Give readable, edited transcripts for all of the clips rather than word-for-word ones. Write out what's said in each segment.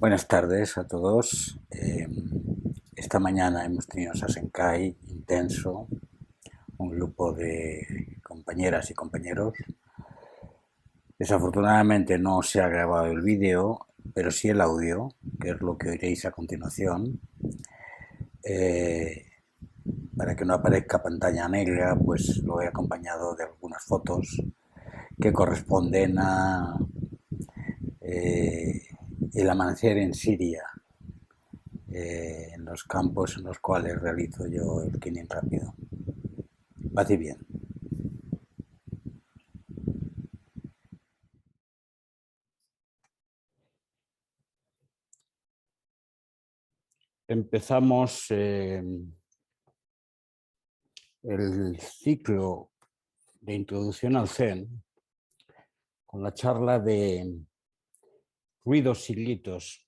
Buenas tardes a todos. Esta mañana hemos tenido un Sasenkai intenso, un grupo de compañeras y compañeros. Desafortunadamente no se ha grabado el vídeo, pero sí el audio, que es lo que oiréis a continuación. Para que no aparezca pantalla negra, pues lo he acompañado de algunas fotos que corresponden a el amanecer en Siria, en los campos en los cuales realizo yo el Kinin rápido. Paz y bien. Empezamos el ciclo de introducción al Zen con la charla de ruidos y gritos.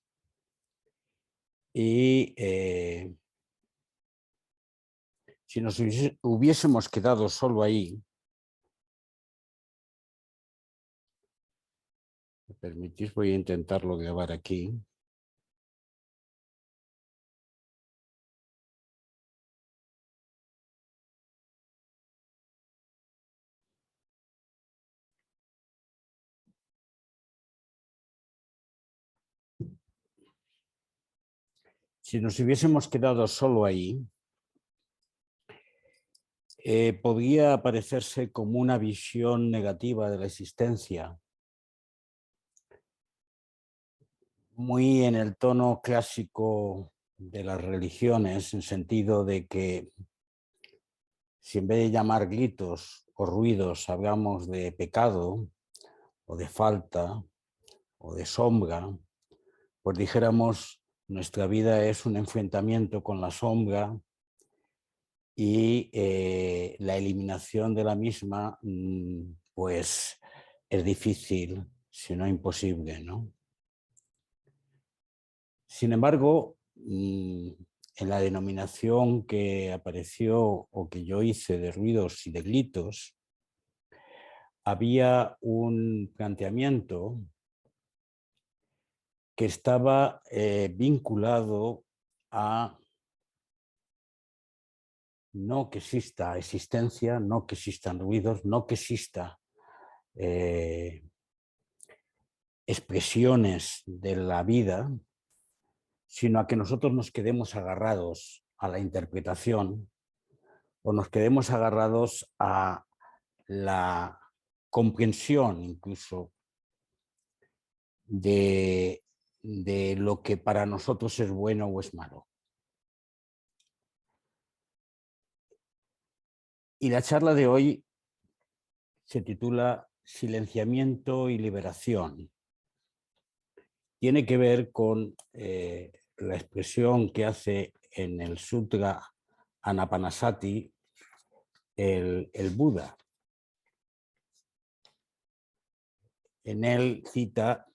Y si nos hubiésemos quedado solo ahí, ¿me permitís? Voy a intentarlo grabar aquí. Si nos hubiésemos quedado solo ahí, podría parecerse como una visión negativa de la existencia, muy en el tono clásico de las religiones, en sentido de que si en vez de llamar gritos o ruidos hablamos de pecado o de falta o de sombra, pues dijéramos nuestra vida es un enfrentamiento con la sombra y la eliminación de la misma pues es difícil, si no imposible, ¿no? Sin embargo, en la denominación que apareció o que yo hice de ruidos y de gritos, había un planteamiento que estaba vinculado a no que exista existencia, no que existan ruidos, no que exista expresiones de la vida, sino a que nosotros nos quedemos agarrados a la interpretación o nos quedemos agarrados a la comprensión incluso de lo que para nosotros es bueno o es malo. Y la charla de hoy se titula Silenciamiento y liberación. Tiene que ver con la expresión que hace en el Sutra Anapanasati el Buda. En él cita: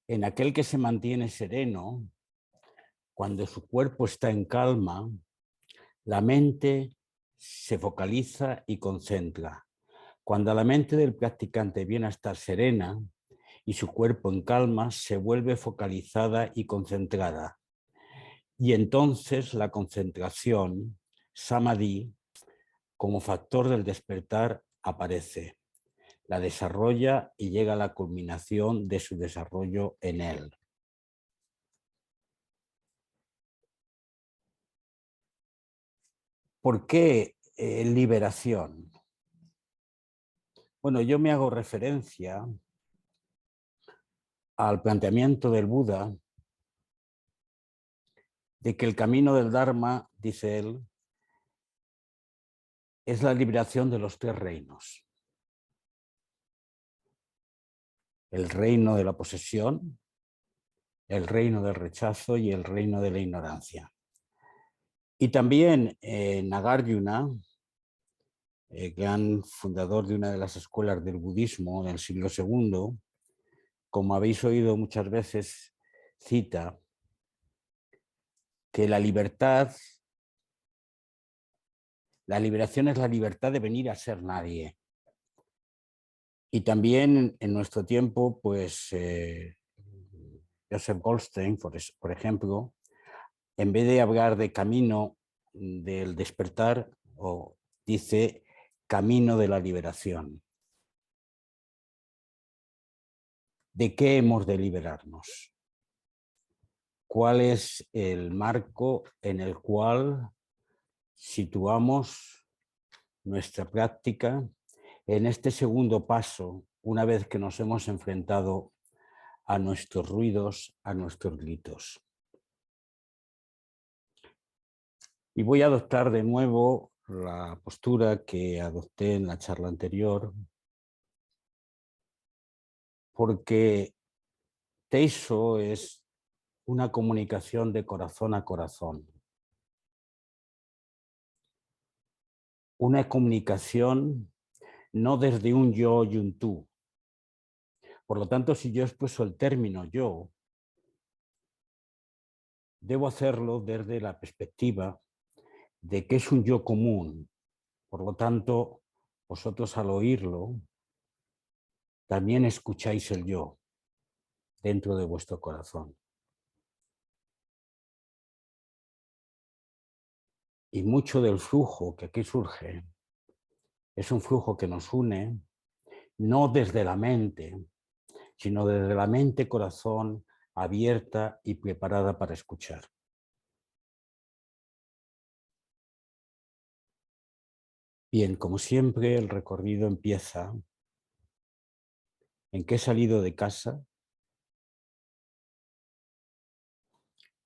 en aquel que se mantiene sereno, cuando su cuerpo está en calma, la mente se focaliza y concentra. Cuando la mente del practicante viene a estar serena y su cuerpo en calma, se vuelve focalizada y concentrada. Y entonces la concentración, samadhi, como factor del despertar, aparece. La desarrolla y llega a la culminación de su desarrollo en él. ¿Por qué liberación? Bueno, yo me hago referencia al planteamiento del Buda de que el camino del Dharma, dice él, es la liberación de los tres reinos. El reino de la posesión, el reino del rechazo y el reino de la ignorancia. Y también Nagarjuna, gran fundador de una de las escuelas del budismo en el siglo II, como habéis oído muchas veces, cita que la liberación es la libertad de venir a ser nadie. Y también en nuestro tiempo, pues Joseph Goldstein, por ejemplo, en vez de hablar de camino del despertar, dice camino de la liberación. ¿De qué hemos de liberarnos? ¿Cuál es el marco en el cual situamos nuestra práctica en este segundo paso, una vez que nos hemos enfrentado a nuestros ruidos, a nuestros gritos? Y voy a adoptar de nuevo la postura que adopté en la charla anterior, porque Teiso es una comunicación de corazón a corazón. Una comunicación no desde un yo y un tú. Por lo tanto, si yo expreso el término yo, debo hacerlo desde la perspectiva de que es un yo común. Por lo tanto, vosotros al oírlo, también escucháis el yo dentro de vuestro corazón. Y mucho del flujo que aquí surge es un flujo que nos une, no desde la mente, sino desde la mente-corazón abierta y preparada para escuchar. Bien, como siempre, el recorrido empieza en que he salido de casa,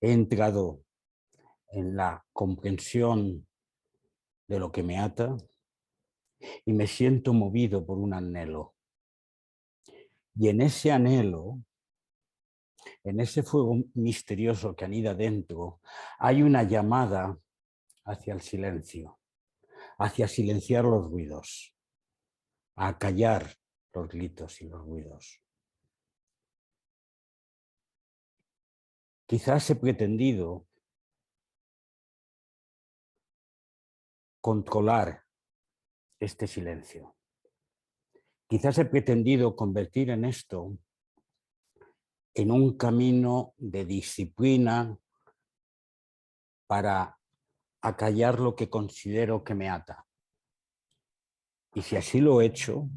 he entrado en la comprensión de lo que me ata y me siento movido por un anhelo. Y en ese anhelo, en ese fuego misterioso que anida dentro, hay una llamada hacia el silencio, hacia silenciar los ruidos, a callar los gritos y los ruidos. Quizás he pretendido controlar este silencio. Quizás he pretendido convertir en esto en un camino de disciplina para acallar lo que considero que me ata. Y si así lo he hecho,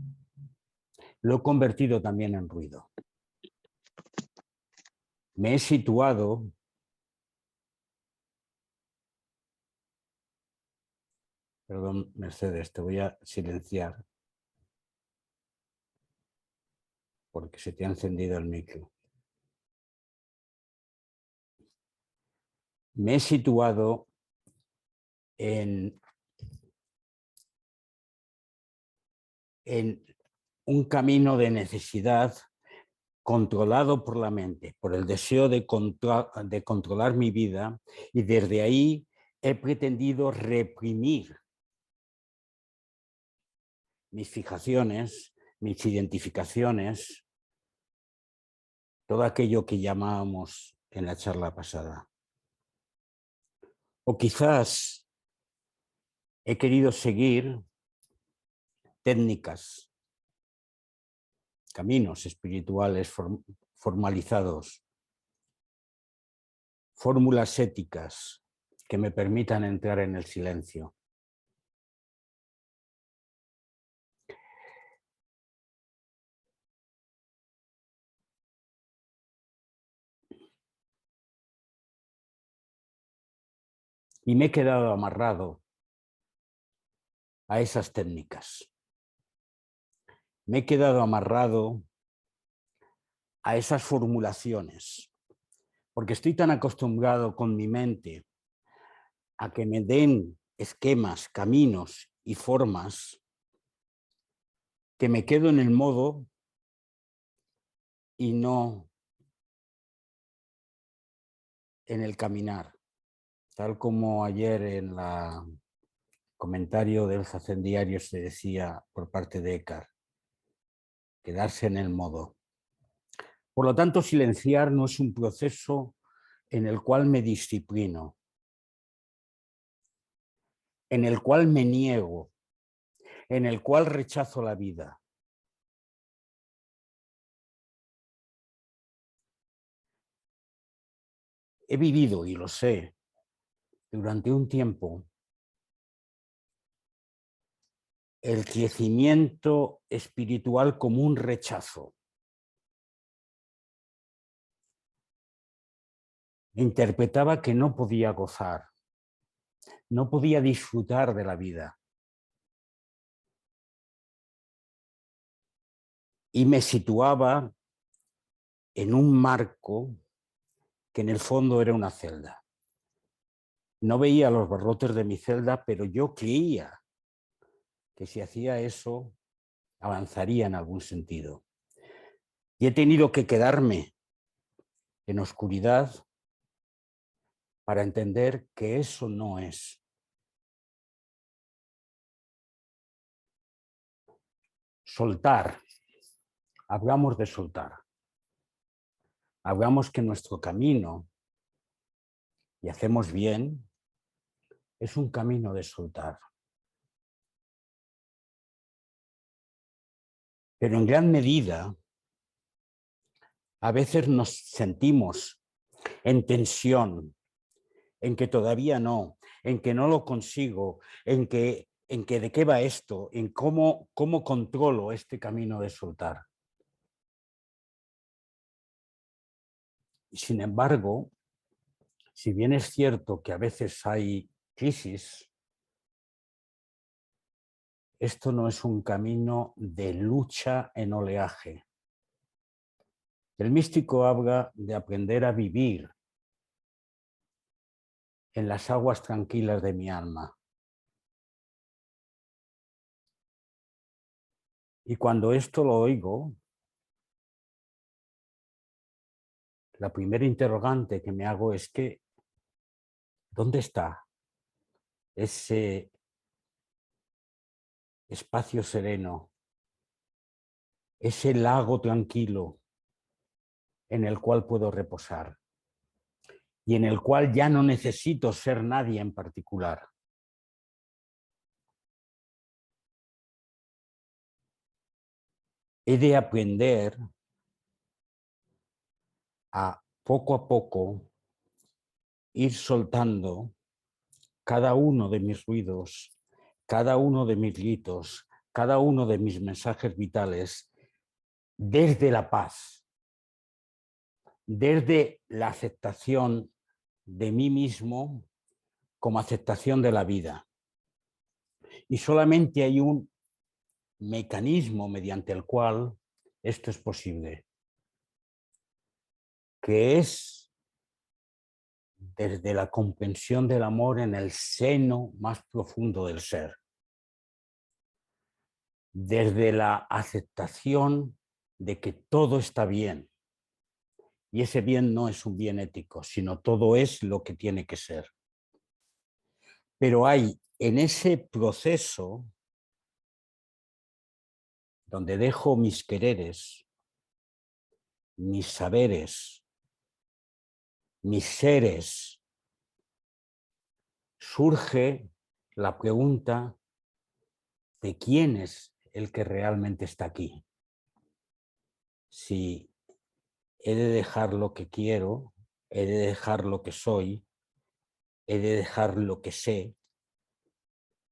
lo he convertido también en ruido. Me he situado Perdón, Mercedes, te voy a silenciar porque se te ha encendido el micro. Me he situado en un camino de necesidad controlado por la mente, por el deseo de controlar mi vida, y desde ahí he pretendido reprimir mis fijaciones, mis identificaciones, todo aquello que llamábamos en la charla pasada. O quizás he querido seguir técnicas, caminos espirituales formalizados, fórmulas éticas que me permitan entrar en el silencio. Y me he quedado amarrado a esas técnicas. Me he quedado amarrado a esas formulaciones, porque estoy tan acostumbrado con mi mente a que me den esquemas, caminos y formas, que me quedo en el modo y no en el caminar. Tal como ayer en el comentario del Zazen Diario se decía por parte de Eckhart, quedarse en el modo. Por lo tanto, silenciar no es un proceso en el cual me disciplino, en el cual me niego, en el cual rechazo la vida. he vivido, y lo sé, durante un tiempo, el crecimiento espiritual como un rechazo. Interpretaba que no podía gozar, no podía disfrutar de la vida. Y me situaba en un marco que en el fondo era una celda. No veía los barrotes de mi celda, pero yo creía que si hacía eso, avanzaría en algún sentido. Y he tenido que quedarme en oscuridad para entender que eso no es. Soltar. Hablamos de soltar. Hablamos que nuestro camino, y hacemos bien, es un camino de soltar. Pero en gran medida, a veces nos sentimos en tensión, en que todavía no, en que no lo consigo, en que de qué va esto, en cómo controlo este camino de soltar. Y sin embargo, si bien es cierto que a veces hay crisis, esto no es un camino de lucha en oleaje. El místico habla de aprender a vivir en las aguas tranquilas de mi alma. Y cuando esto lo oigo, la primera interrogante que me hago es que, ¿dónde está ese espacio sereno, ese lago tranquilo en el cual puedo reposar y en el cual ya no necesito ser nadie en particular? He de aprender a poco ir soltando cada uno de mis ruidos, cada uno de mis gritos, cada uno de mis mensajes vitales desde la paz, desde la aceptación de mí mismo como aceptación de la vida. Y solamente hay un mecanismo mediante el cual esto es posible, que es desde la comprensión del amor en el seno más profundo del ser, desde la aceptación de que todo está bien. Y ese bien no es un bien ético, sino todo es lo que tiene que ser. Pero hay en ese proceso donde dejo mis quereres, mis saberes, mis seres, surge la pregunta de quién es el que realmente está aquí. Si he de dejar lo que quiero, he de dejar lo que soy, he de dejar lo que sé,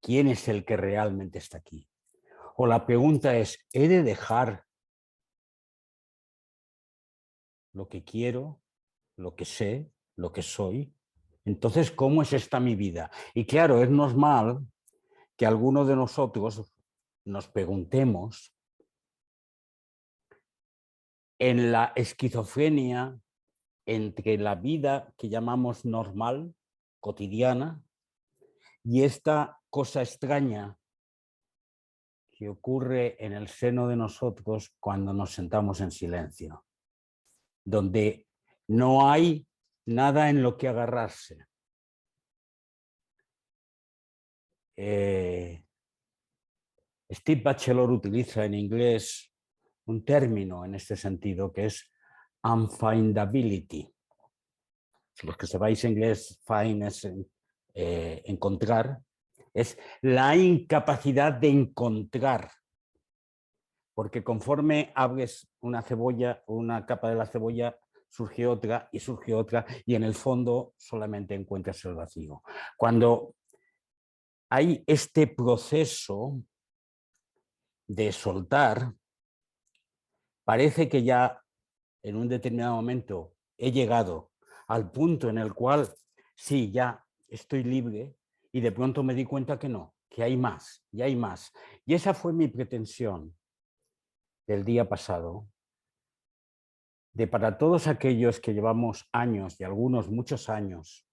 ¿quién es el que realmente está aquí? O la pregunta es, ¿he de dejar lo que quiero, lo que sé, lo que soy? Entonces, ¿cómo es esta mi vida? Y claro, es normal que algunos de nosotros nos preguntemos en la esquizofrenia entre la vida que llamamos normal, cotidiana, y esta cosa extraña que ocurre en el seno de nosotros cuando nos sentamos en silencio, donde no hay nada en lo que agarrarse. Steve Batchelor utiliza en inglés un término en este sentido que es unfindability. Los que sepáis inglés, find es encontrar, es la incapacidad de encontrar. Porque conforme abres una cebolla o una capa de la cebolla, surge otra y surge otra, y en el fondo solamente encuentras el vacío. Cuando hay este proceso de soltar, parece que ya en un determinado momento he llegado al punto en el cual sí, ya estoy libre, y de pronto me di cuenta que no, que hay más, y hay más. Y esa fue mi pretensión del día pasado, de para todos aquellos que llevamos años, y algunos muchos años,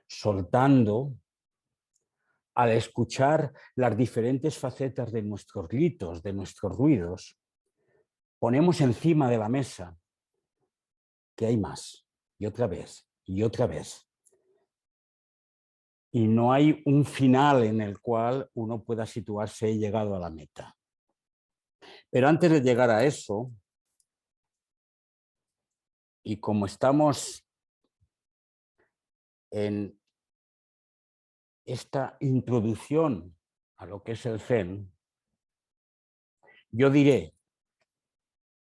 soltando, al escuchar las diferentes facetas de nuestros gritos, de nuestros ruidos, ponemos encima de la mesa que hay más, y otra vez, y otra vez. Y no hay un final en el cual uno pueda situarse y llegado a la meta. Pero antes de llegar a eso, y como estamos en esta introducción a lo que es el Zen, yo diré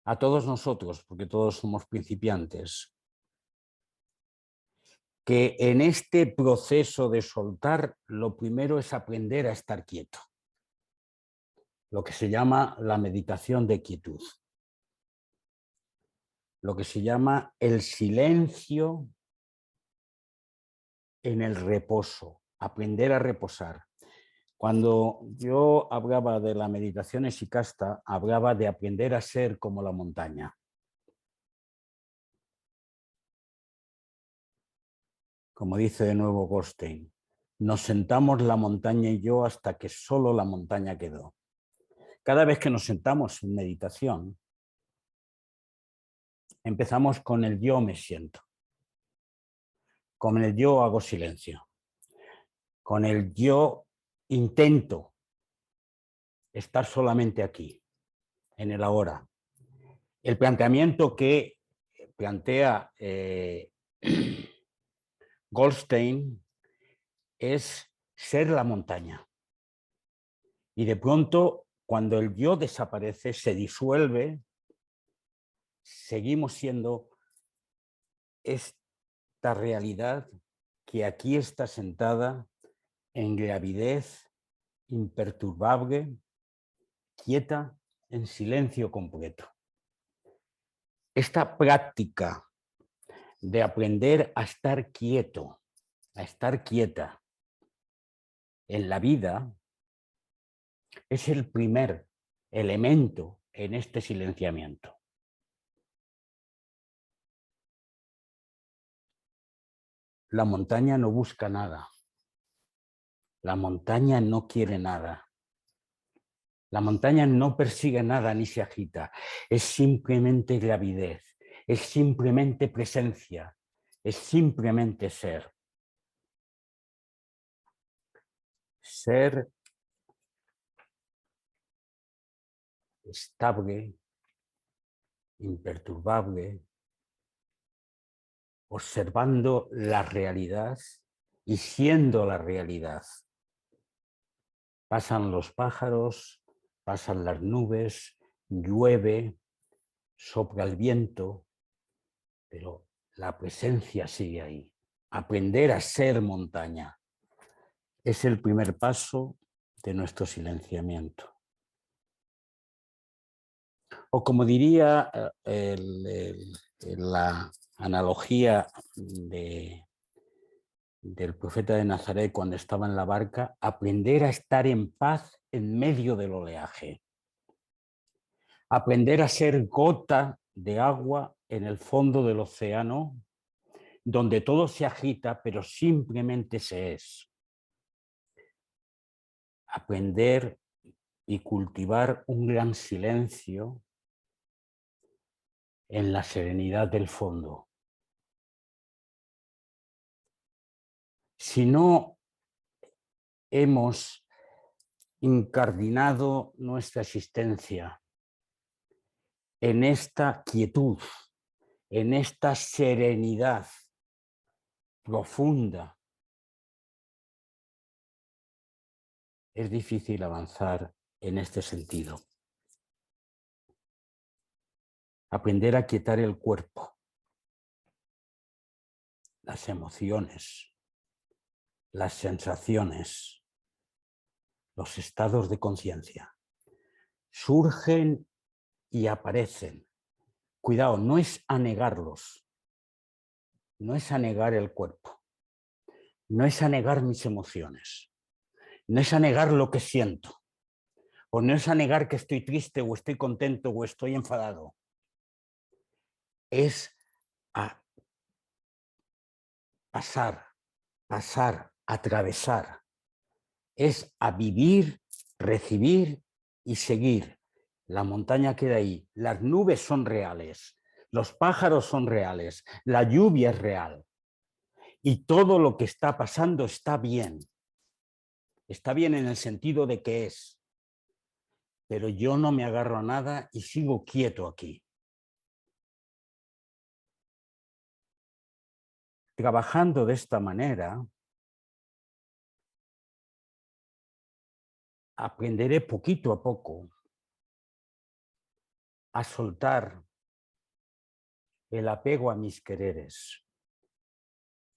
a todos nosotros, porque todos somos principiantes, que en este proceso de soltar, lo primero es aprender a estar quieto, lo que se llama la meditación de quietud, lo que se llama el silencio en el reposo, aprender a reposar. Cuando yo hablaba de la meditación hesychasta, hablaba de aprender a ser como la montaña. Como dice de nuevo Goldstein, nos sentamos la montaña y yo hasta que solo la montaña quedó. Cada vez que nos sentamos en meditación, empezamos con el yo me siento, con el yo hago silencio, con el yo intento estar solamente aquí, en el ahora. El planteamiento que plantea Goldstein es ser la montaña. Y de pronto, cuando el yo desaparece, se disuelve, seguimos siendo esta realidad que aquí está sentada en gravidez, imperturbable, quieta, en silencio completo. Esta práctica de aprender a estar quieto, a estar quieta en la vida, es el primer elemento en este silenciamiento. La montaña no busca nada. La montaña no quiere nada. La montaña no persigue nada ni se agita. Es simplemente gravidez. Es simplemente presencia. Es simplemente ser. Ser estable, imperturbable, observando la realidad y siendo la realidad. Pasan los pájaros, pasan las nubes, llueve, sopla el viento, pero la presencia sigue ahí. Aprender a ser montaña es el primer paso de nuestro silenciamiento. O como diría la analogía del profeta de Nazaret cuando estaba en la barca, aprender a estar en paz en medio del oleaje. Aprender a ser gota de agua en el fondo del océano, donde todo se agita, pero simplemente se es. Aprender y cultivar un gran silencio en la serenidad del fondo. Si no hemos incardinado nuestra existencia en esta quietud, en esta serenidad profunda, es difícil avanzar en este sentido. Aprender a quietar el cuerpo, las emociones, las sensaciones, los estados de conciencia. Surgen y aparecen. Cuidado, no es anegarlos, no es anegar el cuerpo, no es anegar mis emociones, no es anegar lo que siento, o no es anegar que estoy triste o estoy contento o estoy enfadado. Es a pasar, atravesar. Es a vivir, recibir y seguir. La montaña queda ahí, las nubes son reales, los pájaros son reales, la lluvia es real y todo lo que está pasando está bien. Está bien en el sentido de que es, pero yo no me agarro a nada y sigo quieto aquí. Trabajando de esta manera, aprenderé poquito a poco a soltar el apego a mis quereres.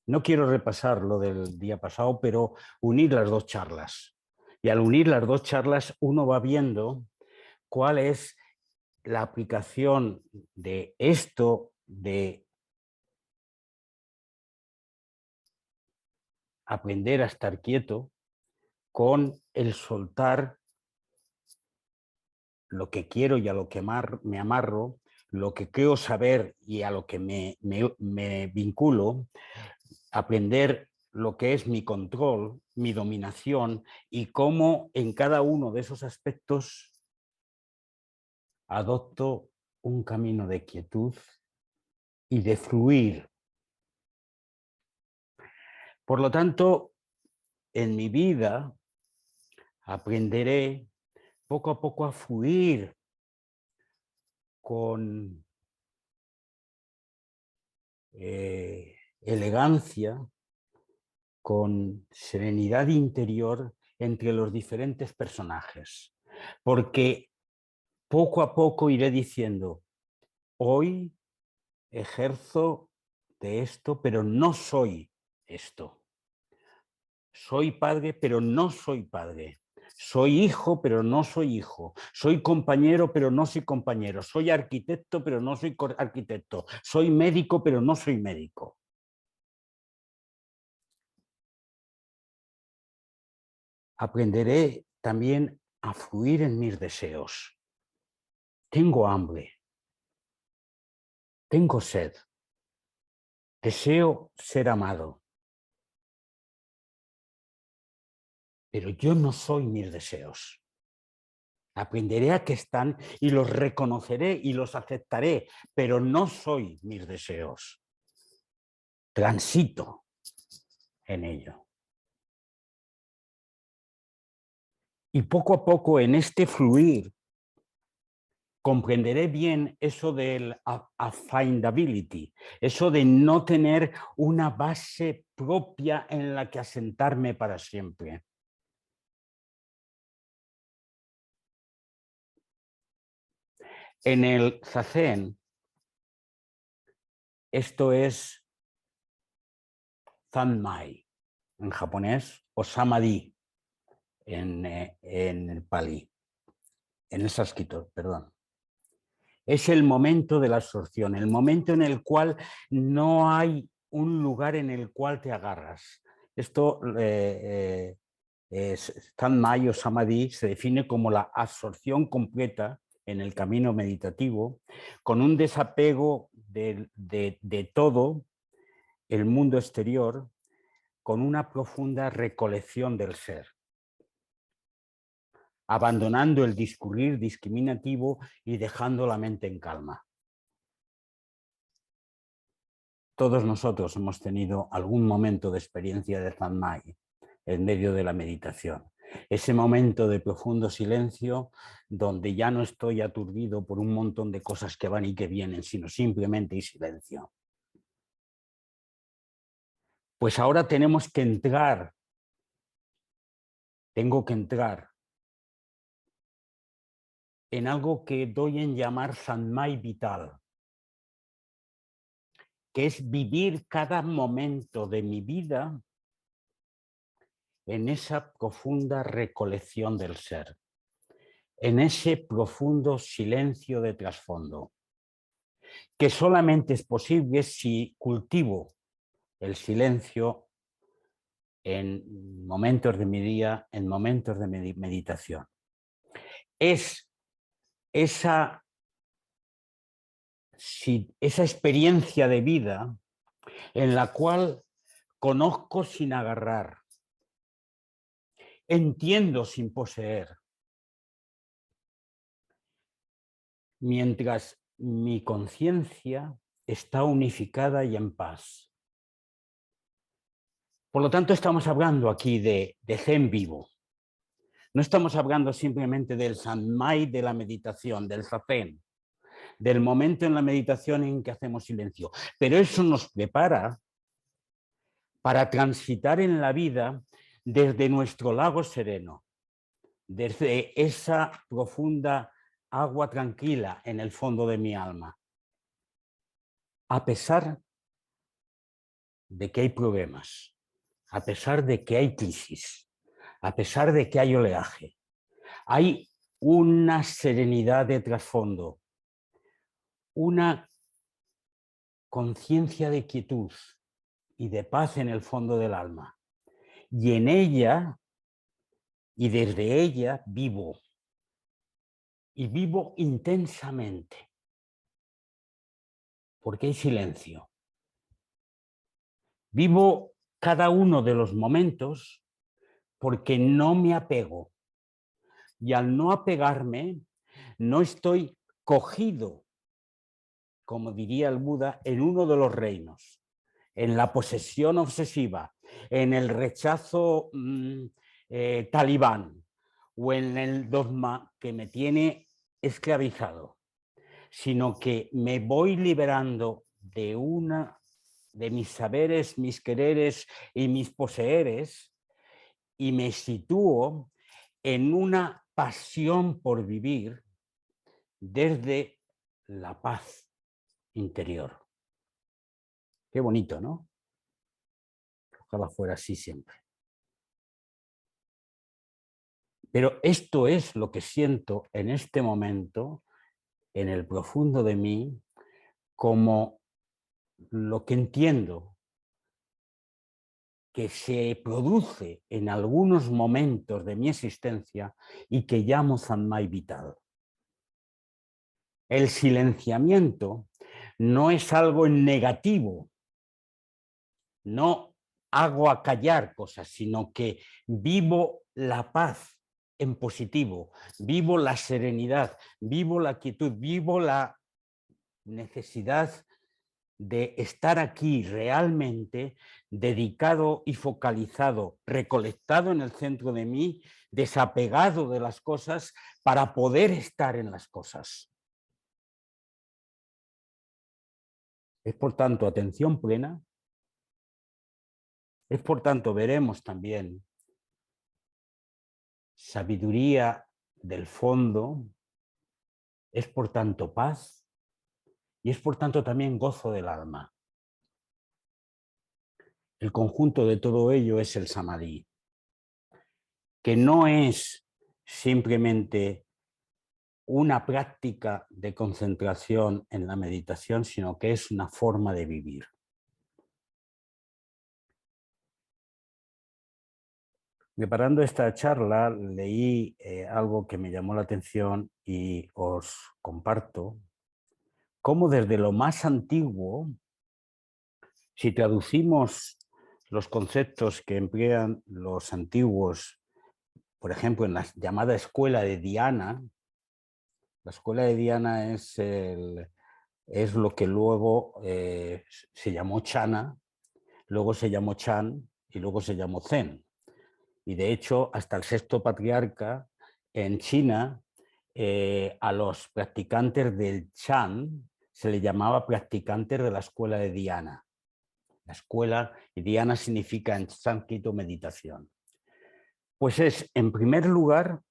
No quiero repasar lo del día pasado, pero unir las dos charlas. Y al unir las dos charlas, uno va viendo cuál es la aplicación de esto, de aprender a estar quieto, con el soltar lo que quiero y a lo que me amarro, lo que creo saber y a lo que me vinculo, aprender lo que es mi control, mi dominación y cómo en cada uno de esos aspectos adopto un camino de quietud y de fluir. Por lo tanto, en mi vida aprenderé poco a poco a fluir con elegancia, con serenidad interior entre los diferentes personajes, porque poco a poco iré diciendo, hoy ejerzo de esto, pero no soy esto. Soy padre, pero no soy padre. Soy hijo, pero no soy hijo. Soy compañero, pero no soy compañero. Soy arquitecto, pero no soy arquitecto. Soy médico, pero no soy médico. Aprenderé también a fluir en mis deseos. Tengo hambre. Tengo sed. Deseo ser amado. Pero yo no soy mis deseos. Aprenderé a que están y los reconoceré y los aceptaré, pero no soy mis deseos. Transito en ello. Y poco a poco en este fluir comprenderé bien eso del affindability, eso de no tener una base propia en la que asentarme para siempre. En el zazen, esto es Zanmai en japonés o Samadhi en el Pali, en el sánscrito, perdón. Es el momento de la absorción, el momento en el cual no hay un lugar en el cual te agarras. Esto, Zanmai o Samadhi, se define como la absorción completa en el camino meditativo, con un desapego de todo el mundo exterior, con una profunda recolección del ser, abandonando el discurrir discriminativo y dejando la mente en calma. Todos nosotros hemos tenido algún momento de experiencia de Zanmai en medio de la meditación. Ese momento de profundo silencio donde ya no estoy aturdido por un montón de cosas que van y que vienen, sino simplemente hay silencio. Pues ahora tengo que entrar en algo que doy en llamar Zanmai vital. que es vivir cada momento de mi vida en esa profunda recolección del ser, en ese profundo silencio de trasfondo, que solamente es posible si cultivo el silencio en momentos de mi día, en momentos de meditación. Es esa experiencia de vida en la cual conozco sin agarrar, entiendo sin poseer, mientras mi conciencia está unificada y en paz. Por lo tanto, estamos hablando aquí de Zen vivo. No estamos hablando simplemente del Sanmai de la meditación, del Zazen, del momento en la meditación en que hacemos silencio. Pero eso nos prepara para transitar en la vida desde nuestro lago sereno, desde esa profunda agua tranquila en el fondo de mi alma, a pesar de que hay problemas, a pesar de que hay crisis, a pesar de que hay oleaje. Hay una serenidad de trasfondo, una conciencia de quietud y de paz en el fondo del alma. Y en ella, y desde ella, vivo. Y vivo intensamente. Porque hay silencio. Vivo cada uno de los momentos porque no me apego. Y al no apegarme, no estoy cogido, como diría el Buda, en uno de los reinos, en la posesión obsesiva, en el rechazo talibán o en el dogma que me tiene esclavizado, sino que me voy liberando de mis saberes, mis quereres y mis poseeres y me sitúo en una pasión por vivir desde la paz interior. Qué bonito, ¿no? Ojalá fuera así siempre. Pero esto es lo que siento en este momento, en el profundo de mí, como lo que entiendo que se produce en algunos momentos de mi existencia y que llamo Sanmai vital. El silenciamiento no es algo negativo, no hago acallar cosas, sino que vivo la paz en positivo, vivo la serenidad, vivo la quietud, vivo la necesidad de estar aquí realmente dedicado y focalizado, recolectado en el centro de mí, desapegado de las cosas para poder estar en las cosas. Es por tanto atención plena, es por tanto veremos también sabiduría del fondo, es por tanto paz y es por tanto también gozo del alma. El conjunto de todo ello es el samadhi, que no es simplemente una práctica de concentración en la meditación, sino que es una forma de vivir. Preparando esta charla, leí algo que me llamó la atención y os comparto. Cómo desde lo más antiguo, si traducimos los conceptos que emplean los antiguos, por ejemplo, en la llamada escuela de Dhyana, la escuela de Dhyana es lo que luego se llamó Chana, luego se llamó Chan y luego se llamó Zen. Y de hecho, hasta el sexto patriarca en China, a los practicantes del Chan se le llamaba practicantes de la escuela de Dhyana. La escuela, y Dhyana significa en sánscrito meditación. Pues es, en primer lugar,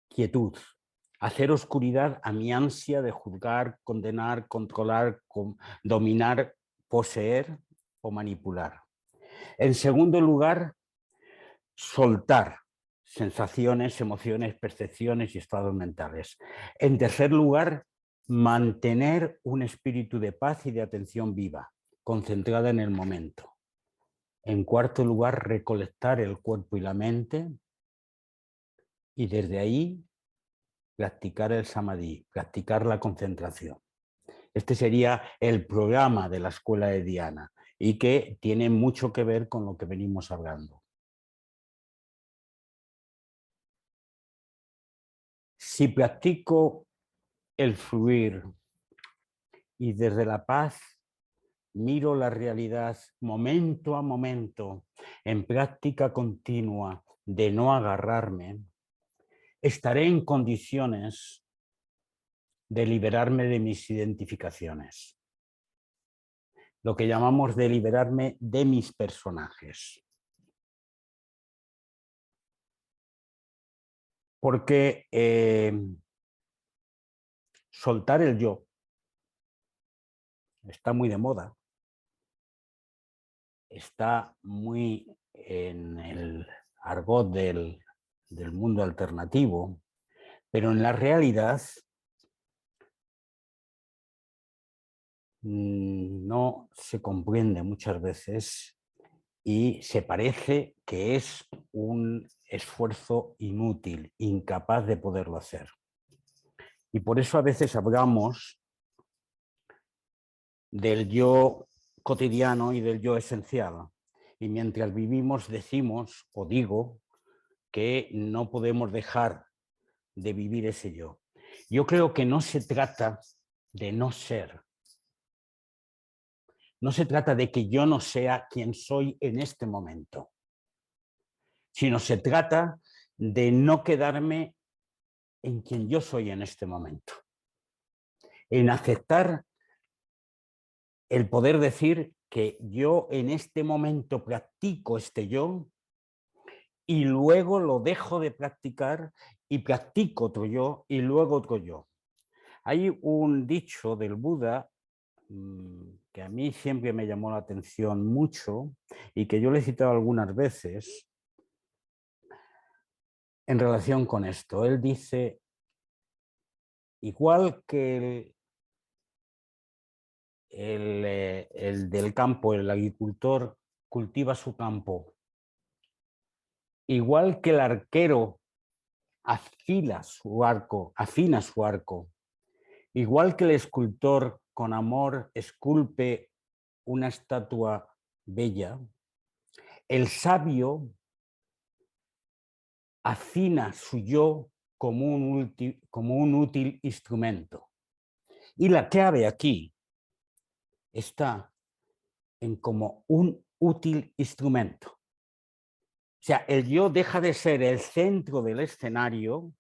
quietud, hacer oscuridad a mi ansia de juzgar, condenar, controlar, dominar, poseer o manipular. En segundo lugar, soltar sensaciones, emociones, percepciones y estados mentales. En tercer lugar, mantener un espíritu de paz y de atención viva, concentrada en el momento. En cuarto lugar, recolectar el cuerpo y la mente y desde ahí practicar el samadhi, practicar la concentración. Este sería el programa de la escuela de Dhyana y que tiene mucho que ver con lo que venimos hablando. Si practico el fluir y desde la paz miro la realidad momento a momento en práctica continua de no agarrarme, estaré en condiciones de liberarme de mis identificaciones, lo que llamamos de liberarme de mis personajes. Porque soltar el yo está muy de moda, está muy en el argot del mundo alternativo, pero en la realidad no se comprende muchas veces y se parece que es un esfuerzo inútil, incapaz de poderlo hacer. Y por eso a veces hablamos del yo cotidiano y del yo esencial. Y mientras vivimos decimos o digo que no podemos dejar de vivir ese yo. Yo creo que no se trata de no ser. No se trata de que yo no sea quien soy en este momento, sino se trata de no quedarme en quien yo soy en este momento, en aceptar el poder decir que yo en este momento practico este yo y luego lo dejo de practicar y practico otro yo y luego otro yo. Hay un dicho del Buda que a mí siempre me llamó la atención mucho y que yo le he citado algunas veces en relación con esto. Él dice, igual que el del campo, el agricultor cultiva su campo, igual que el arquero afina su arco, igual que el escultor con amor esculpe una estatua bella, el sabio afina su yo como un útil instrumento. Y la clave aquí está en como un útil instrumento. O sea, el yo deja de ser el centro del escenario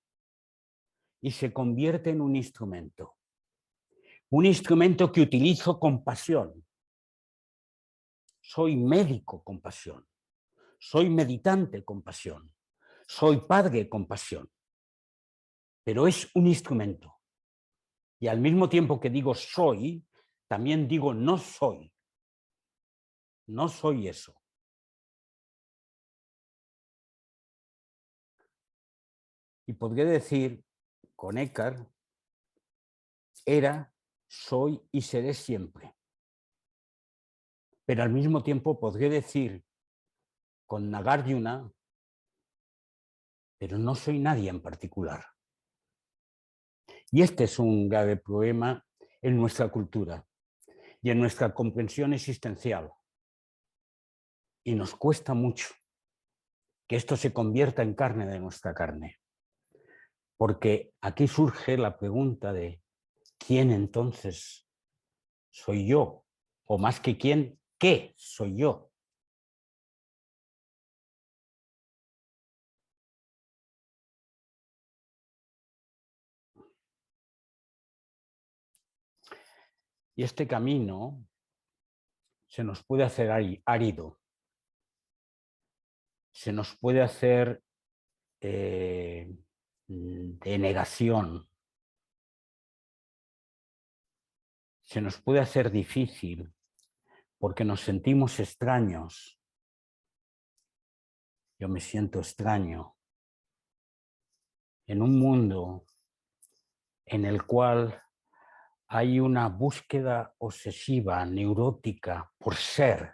y se convierte en un instrumento. Un instrumento que utilizo con pasión. Soy médico con pasión. Soy meditante con pasión. Soy padre con pasión. Pero es un instrumento. Y al mismo tiempo que digo soy, también digo no soy. No soy eso. Y podría decir con Eckhart, era, soy y seré siempre. Pero al mismo tiempo podría decir con Nagarjuna, pero no soy nadie en particular. Y este es un grave problema en nuestra cultura y en nuestra comprensión existencial. Y nos cuesta mucho que esto se convierta en carne de nuestra carne. Porque aquí surge la pregunta de ¿quién entonces soy yo? O más que quién, ¿qué soy yo? Y este camino se nos puede hacer árido, se nos puede hacer de negación, se nos puede hacer difícil porque nos sentimos extraños. Yo me siento extraño en un mundo en el cual hay una búsqueda obsesiva, neurótica, por ser,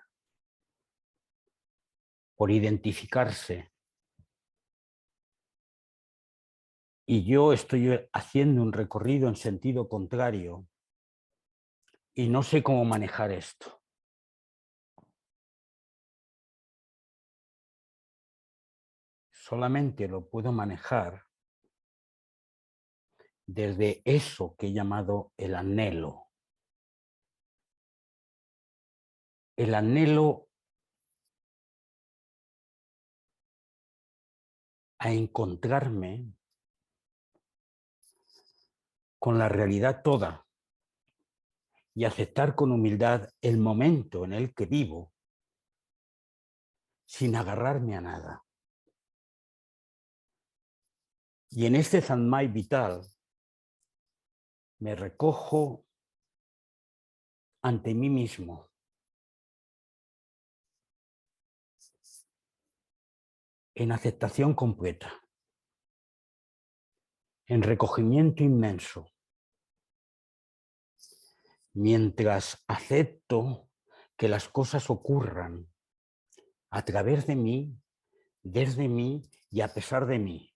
por identificarse. Y yo estoy haciendo un recorrido en sentido contrario y no sé cómo manejar esto. Solamente lo puedo manejar desde eso que he llamado el anhelo. El anhelo a encontrarme con la realidad toda y aceptar con humildad el momento en el que vivo sin agarrarme a nada. Y en este Zanmai vital me recojo ante mí mismo. En aceptación completa, en recogimiento inmenso, mientras acepto que las cosas ocurran a través de mí, desde mí y a pesar de mí,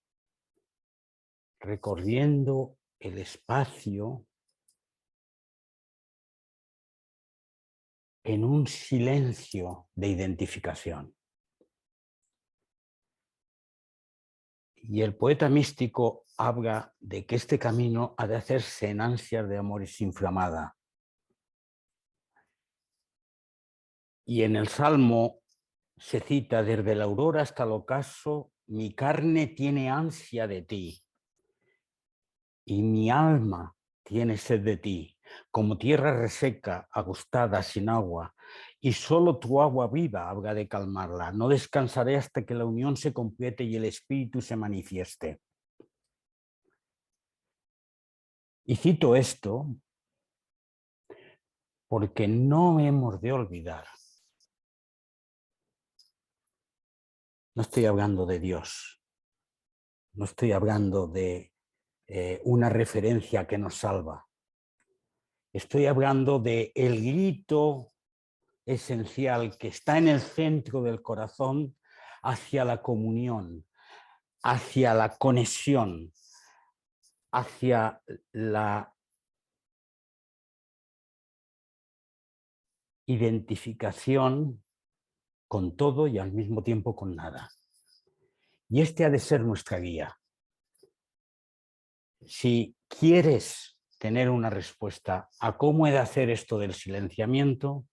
recorriendo el espacio en un silencio de identificación. Y el poeta místico habla de que este camino ha de hacerse en ansias de amores inflamada. Y en el Salmo se cita: desde la aurora hasta el ocaso, mi carne tiene ansia de ti y mi alma tiene sed de ti, como tierra reseca, agostada, sin agua, y solo tu agua viva habrá de calmarla. No descansaré hasta que la unión se complete y el espíritu se manifieste. Y cito esto porque no hemos de olvidar. No estoy hablando de Dios, no estoy hablando de una referencia que nos salva. Estoy hablando de el grito esencial que está en el centro del corazón hacia la comunión, hacia la conexión, hacia la identificación con todo y al mismo tiempo con nada. Y este ha de ser nuestra guía. Si quieres tener una respuesta a cómo he de hacer esto del silenciamiento,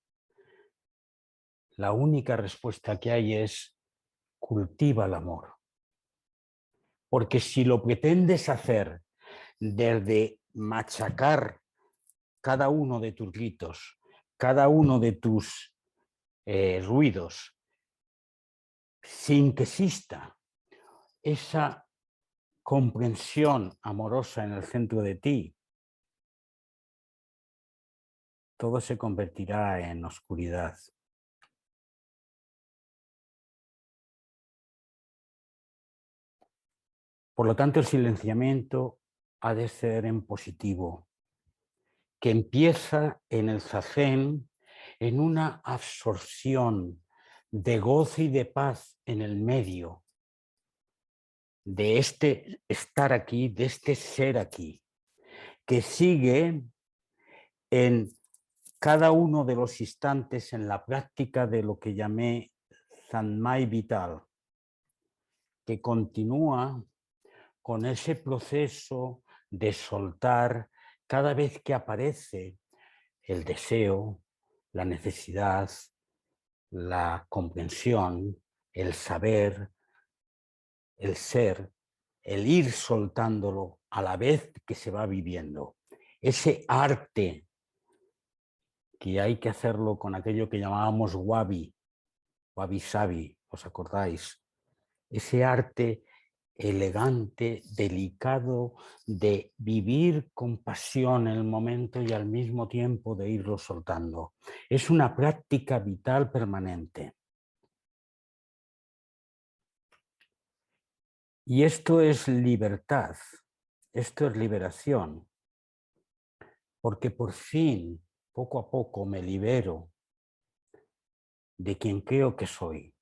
la única respuesta que hay es: cultiva el amor. Porque si lo pretendes hacer desde machacar cada uno de tus gritos, cada uno de tus ruidos, sin que exista esa comprensión amorosa en el centro de ti, todo se convertirá en oscuridad. Por lo tanto, el silenciamiento ha de ser en positivo, que empieza en el zazen, en una absorción de gozo y de paz en el medio de este estar aquí, de este ser aquí, que sigue en cada uno de los instantes en la práctica de lo que llamé Zanmai vital, que continúa con ese proceso de soltar cada vez que aparece el deseo, la necesidad, la comprensión, el saber, el ser, el ir soltándolo a la vez que se va viviendo. Ese arte que hay que hacerlo con aquello que llamábamos wabi sabi, ¿os acordáis? Ese arte elegante, delicado, de vivir con pasión el momento y al mismo tiempo de irlo soltando. Es una práctica vital permanente. Y esto es libertad, esto es liberación, porque por fin, poco a poco, me libero de quien creo que soy,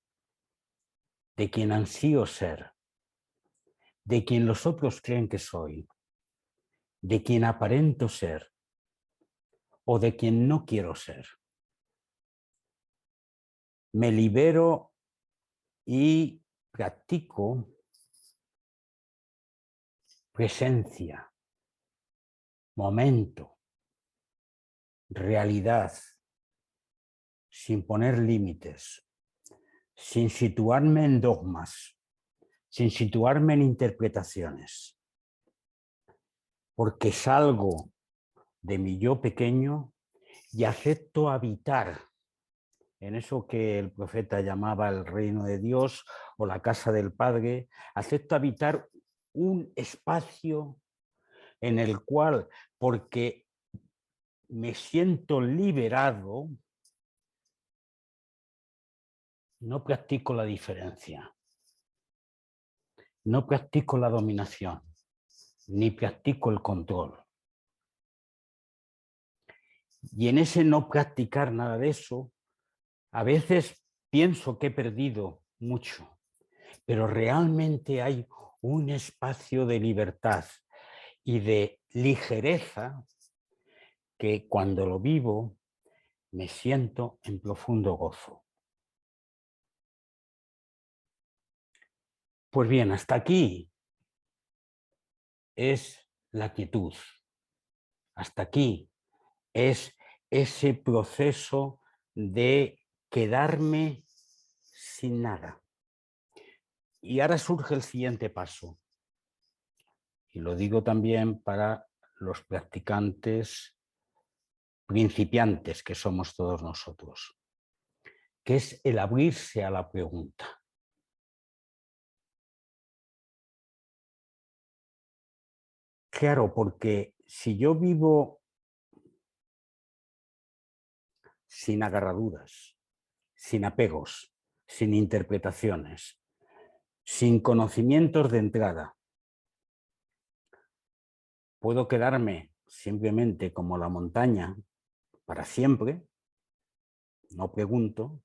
de quien ansío ser, de quien los otros creen que soy, de quien aparento ser o de quien no quiero ser. Me libero y practico presencia, momento, realidad, sin poner límites, sin situarme en dogmas, sin situarme en interpretaciones, porque salgo de mi yo pequeño y acepto habitar en eso que el profeta llamaba el reino de Dios o la casa del Padre, acepto habitar un espacio en el cual, porque me siento liberado, no practico la diferencia, no practico la dominación, ni practico el control. Y en ese no practicar nada de eso, a veces pienso que he perdido mucho, pero realmente hay un espacio de libertad y de ligereza que cuando lo vivo me siento en profundo gozo. Pues bien, hasta aquí es la quietud. Hasta aquí es ese proceso de quedarme sin nada. Y ahora surge el siguiente paso. Y lo digo también para los practicantes principiantes que somos todos nosotros, que es el abrirse a la pregunta. Claro, porque si yo vivo sin agarraduras, sin apegos, sin interpretaciones, sin conocimientos de entrada, puedo quedarme simplemente como la montaña para siempre, no pregunto,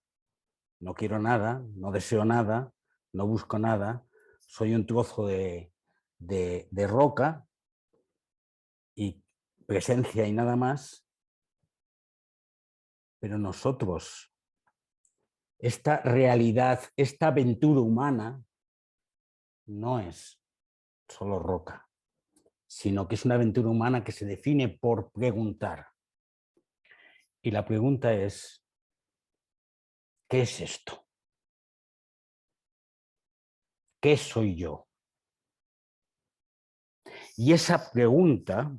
no quiero nada, no deseo nada, no busco nada, soy un trozo de roca y presencia y nada más, pero nosotros, esta realidad, esta aventura humana, no es solo roca, sino que es una aventura humana que se define por preguntar. Y la pregunta es, ¿qué es esto? ¿Qué soy yo? Y esa pregunta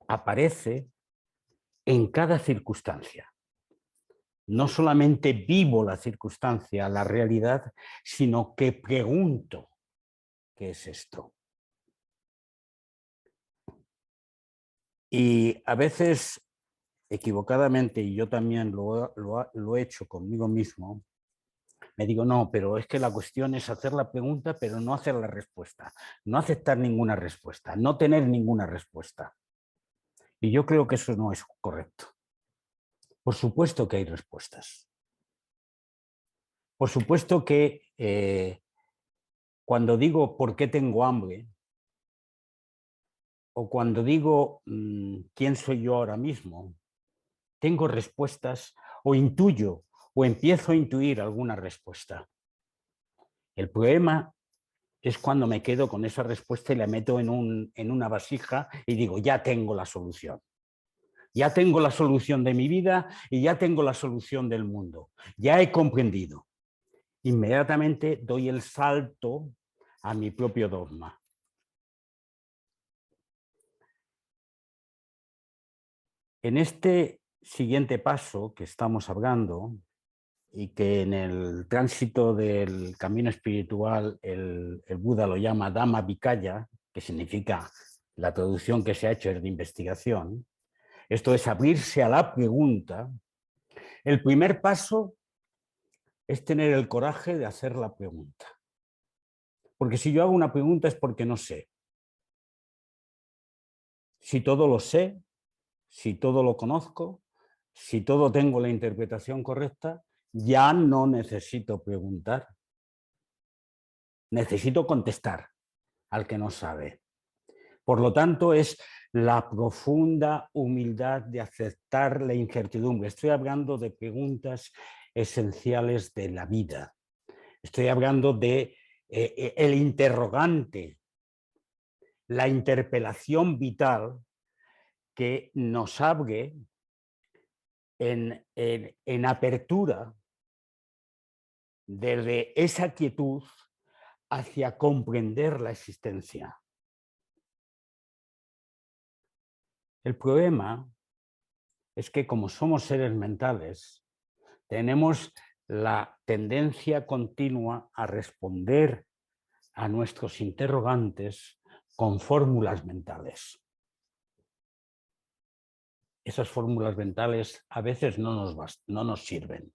aparece en cada circunstancia. No solamente vivo la circunstancia, la realidad, sino que pregunto, ¿qué es esto? Y a veces, equivocadamente, y yo también lo he hecho conmigo mismo, me digo, no, pero es que la cuestión es hacer la pregunta, pero no hacer la respuesta, no aceptar ninguna respuesta, no tener ninguna respuesta. Y yo creo que eso no es correcto. Por supuesto que hay respuestas. Por supuesto que cuando digo por qué tengo hambre, o cuando digo quién soy yo ahora mismo, tengo respuestas o intuyo o empiezo a intuir alguna respuesta. El problema es cuando me quedo con esa respuesta y la meto en una vasija y digo, ya tengo la solución. Ya tengo la solución de mi vida y ya tengo la solución del mundo. Ya he comprendido. Inmediatamente doy el salto a mi propio dogma. En este siguiente paso que estamos hablando, y que en el tránsito del camino espiritual el Buda lo llama Dhamma Vicaya, que significa, la traducción que se ha hecho es de investigación, esto es abrirse a la pregunta. El primer paso es tener el coraje de hacer la pregunta. Porque si yo hago una pregunta es porque no sé. Si todo lo sé, si todo lo conozco, si todo tengo la interpretación correcta, ya no necesito preguntar. Necesito contestar al que no sabe. Por lo tanto, es la profunda humildad de aceptar la incertidumbre. Estoy hablando de preguntas esenciales de la vida. Estoy hablando de el interrogante, la interpelación vital que nos abre en apertura desde esa quietud hacia comprender la existencia. El problema es que como somos seres mentales, tenemos la tendencia continua a responder a nuestros interrogantes con fórmulas mentales. Esas fórmulas mentales a veces no nos sirven.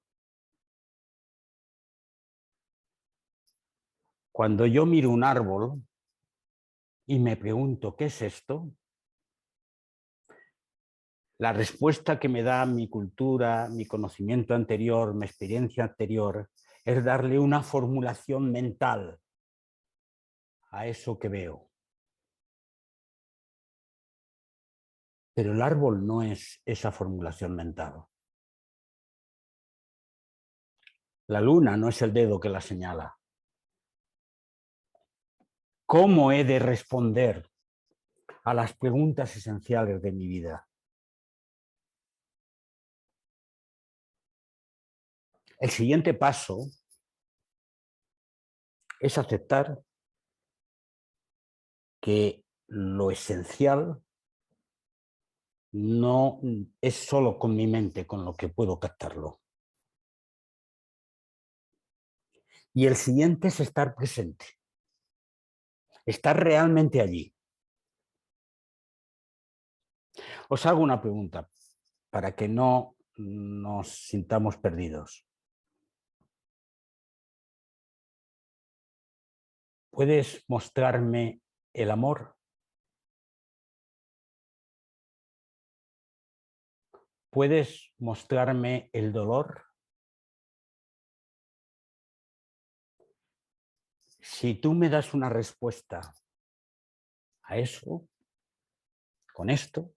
Cuando yo miro un árbol y me pregunto, ¿qué es esto? La respuesta que me da mi cultura, mi conocimiento anterior, mi experiencia anterior, es darle una formulación mental a eso que veo. Pero el árbol no es esa formulación mental. La luna no es el dedo que la señala. ¿Cómo he de responder a las preguntas esenciales de mi vida? El siguiente paso es aceptar que lo esencial no es solo con mi mente con lo que puedo captarlo. Y el siguiente es estar presente, estar realmente allí. Os hago una pregunta para que no nos sintamos perdidos. ¿Puedes mostrarme el amor? ¿Puedes mostrarme el dolor? Si tú me das una respuesta a eso, con esto,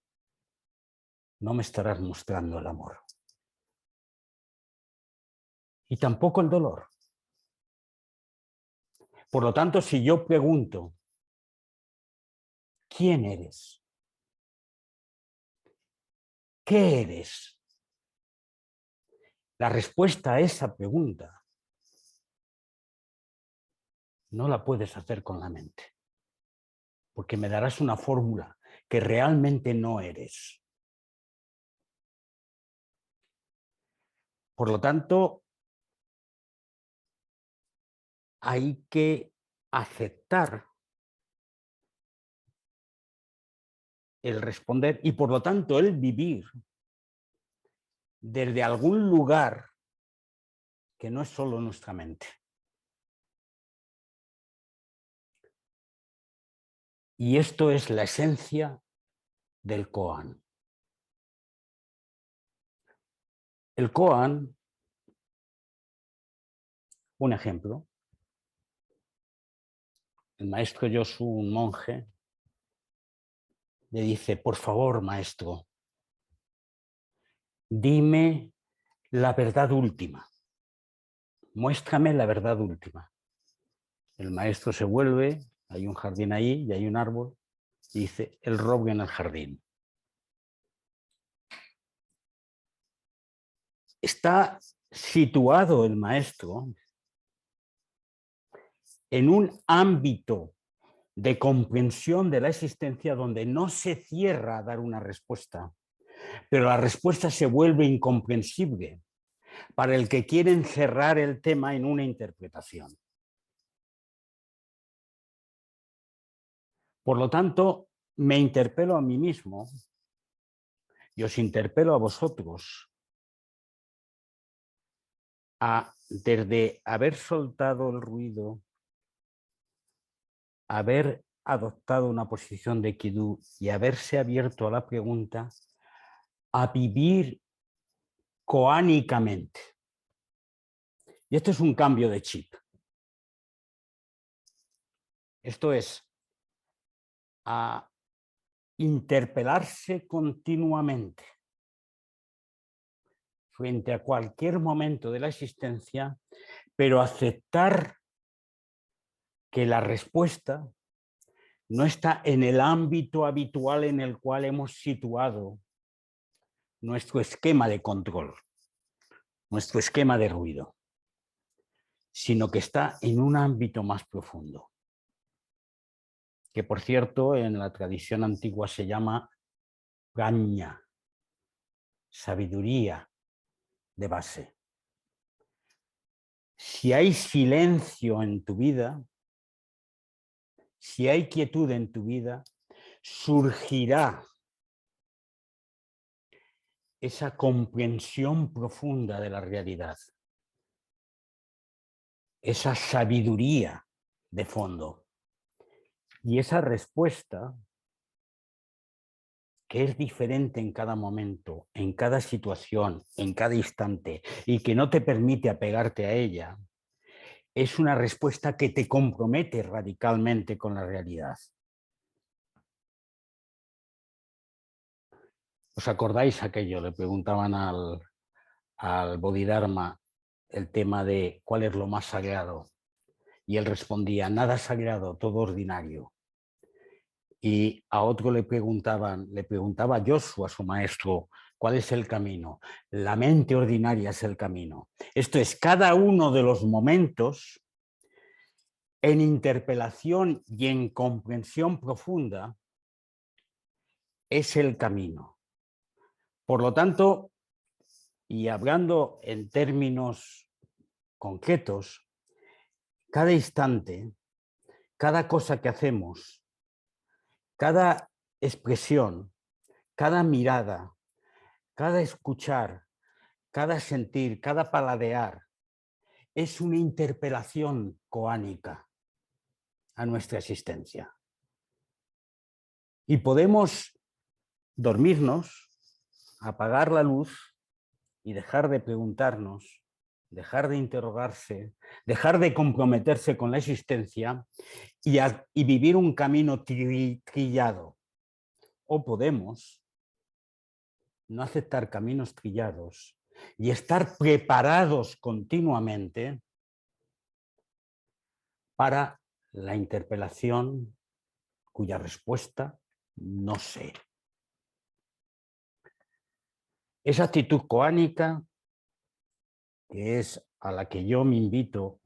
no me estarás mostrando el amor. Y tampoco el dolor. Por lo tanto, si yo pregunto, ¿quién eres? ¿Qué eres? La respuesta a esa pregunta no la puedes hacer con la mente, porque me darás una fórmula que realmente no eres. Por lo tanto, hay que aceptar el responder y por lo tanto el vivir desde algún lugar que no es solo nuestra mente. Y esto es la esencia del koan. El koan, un ejemplo, el maestro Yosu, un monje, le dice, por favor, maestro, dime la verdad última, muéstrame la verdad última. El maestro se vuelve, hay un jardín ahí y hay un árbol, y dice, el roble en el jardín. Está situado el maestro en un ámbito de comprensión de la existencia donde no se cierra a dar una respuesta, pero la respuesta se vuelve incomprensible, para el que quiere encerrar el tema en una interpretación. Por lo tanto, me interpelo a mí mismo y os interpelo a vosotros desde haber soltado el ruido, haber adoptado una posición de quietud y haberse abierto a la pregunta, a vivir coánicamente. Y esto es un cambio de chip. Esto es a interpelarse continuamente frente a cualquier momento de la existencia, pero aceptar que la respuesta no está en el ámbito habitual en el cual hemos situado nuestro esquema de control, nuestro esquema de ruido, sino que está en un ámbito más profundo, que por cierto en la tradición antigua se llama gaña, sabiduría de base. Si hay silencio en tu vida, si hay quietud en tu vida, surgirá esa comprensión profunda de la realidad, esa sabiduría de fondo. Y esa respuesta, que es diferente en cada momento, en cada situación, en cada instante, y que no te permite apegarte a ella, es una respuesta que te compromete radicalmente con la realidad. ¿Os acordáis aquello? Le preguntaban al Bodhidharma el tema de cuál es lo más sagrado. Y él respondía, nada sagrado, todo ordinario. Y a otro le preguntaba Joshua, su maestro, ¿cuál es el camino? La mente ordinaria es el camino. Esto es, cada uno de los momentos en interpelación y en comprensión profunda es el camino. Por lo tanto, y hablando en términos concretos, cada instante, cada cosa que hacemos, cada expresión, cada mirada, cada escuchar, cada sentir, cada paladear, es una interpelación coánica a nuestra existencia. Y podemos dormirnos, apagar la luz y dejar de preguntarnos, dejar de interrogarse, dejar de comprometerse con la existencia y vivir un camino trillado. O podemos no aceptar caminos trillados y estar preparados continuamente para la interpelación cuya respuesta no sé. Esa actitud coánica, que es a la que yo me invito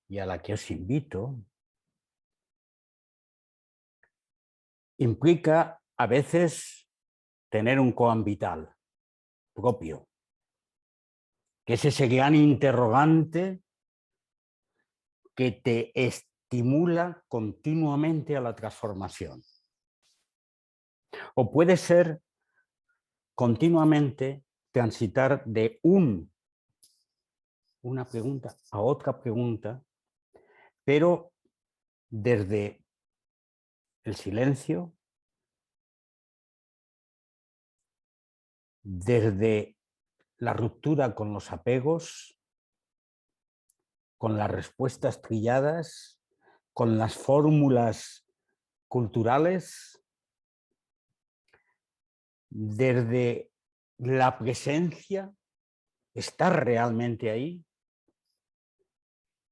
y a la que os invito, implica a veces tener un koan vital propio, que es ese gran interrogante que te estimula continuamente a la transformación. O puede ser continuamente transitar de una pregunta a otra pregunta, pero desde el silencio, desde la ruptura con los apegos, con las respuestas trilladas, con las fórmulas culturales, desde la presencia, estar realmente ahí,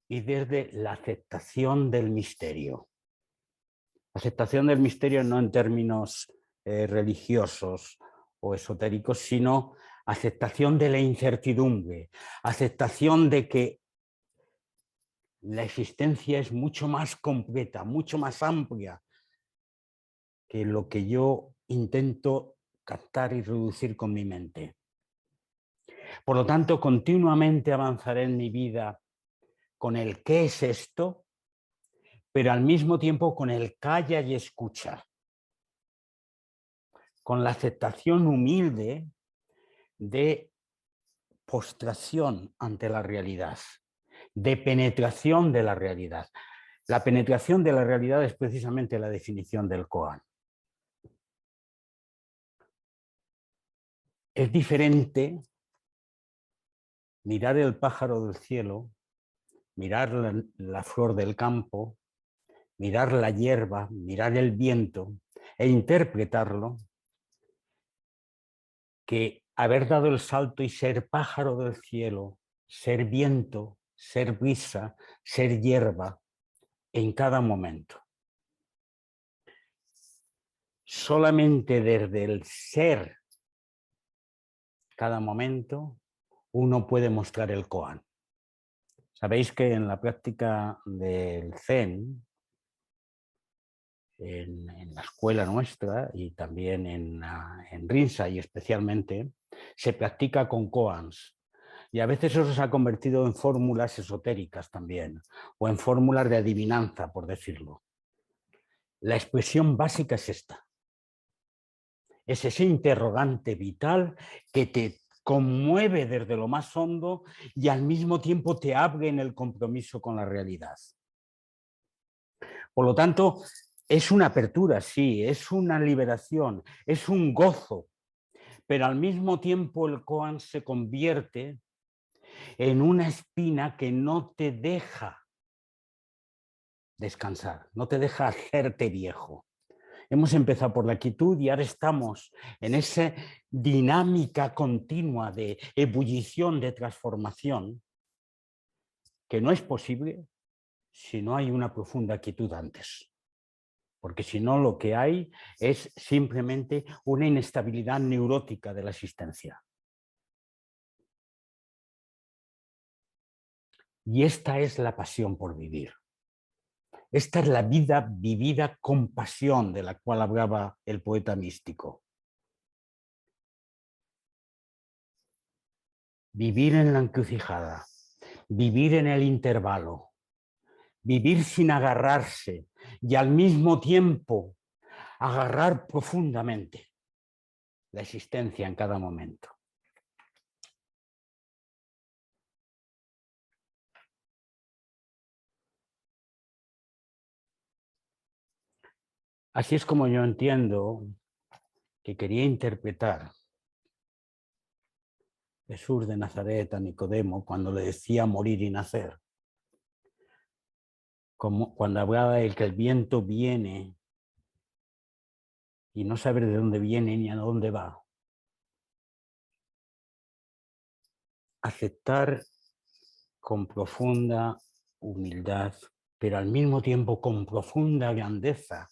y desde la aceptación del misterio. Aceptación del misterio no en términos religiosos o esotéricos, sino aceptación de la incertidumbre, aceptación de que la existencia es mucho más completa, mucho más amplia que lo que yo intento captar y reducir con mi mente. Por lo tanto, continuamente avanzaré en mi vida con el ¿qué es esto?, pero al mismo tiempo con el calla y escucha, con la aceptación humilde de postración ante la realidad, de penetración de la realidad. La penetración de la realidad es precisamente la definición del koan. Es diferente mirar el pájaro del cielo, mirar la flor del campo, mirar la hierba, mirar el viento e interpretarlo, que haber dado el salto y ser pájaro del cielo, ser viento, ser brisa, ser hierba en cada momento. Solamente desde el ser cada momento uno puede mostrar el koan. Sabéis que en la práctica del Zen, en la escuela nuestra y también en Rinzai especialmente, se practica con koans. Y a veces eso se ha convertido en fórmulas esotéricas también, o en fórmulas de adivinanza, por decirlo. La expresión básica es esta. Es ese interrogante vital que te conmueve desde lo más hondo y al mismo tiempo te abre en el compromiso con la realidad. Por lo tanto, es una apertura, sí, es una liberación, es un gozo, pero al mismo tiempo el koan se convierte en una espina que no te deja descansar, no te deja hacerte viejo. Hemos empezado por la quietud y ahora estamos en esa dinámica continua de ebullición, de transformación, que no es posible si no hay una profunda quietud antes. Porque si no, lo que hay es simplemente una inestabilidad neurótica de la existencia. Y esta es la pasión por vivir. Esta es la vida vivida con pasión de la cual hablaba el poeta místico. Vivir en la encrucijada, vivir en el intervalo, vivir sin agarrarse y al mismo tiempo agarrar profundamente la existencia en cada momento. Así es como yo entiendo que quería interpretar Jesús de Nazaret a Nicodemo cuando le decía morir y nacer. Como cuando hablaba de que el viento viene y no saber de dónde viene ni a dónde va. Aceptar con profunda humildad, pero al mismo tiempo con profunda grandeza,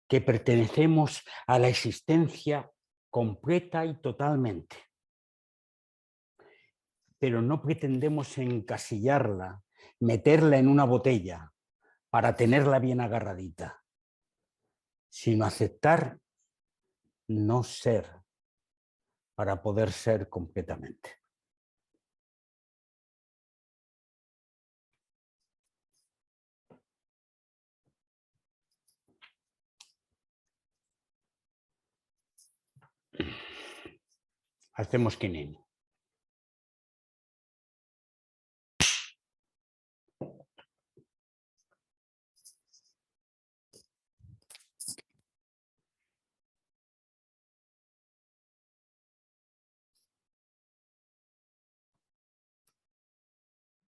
que pertenecemos a la existencia completa y totalmente. Pero no pretendemos encasillarla, meterla en una botella para tenerla bien agarradita, sino aceptar no ser para poder ser completamente. Hacemos Kinin.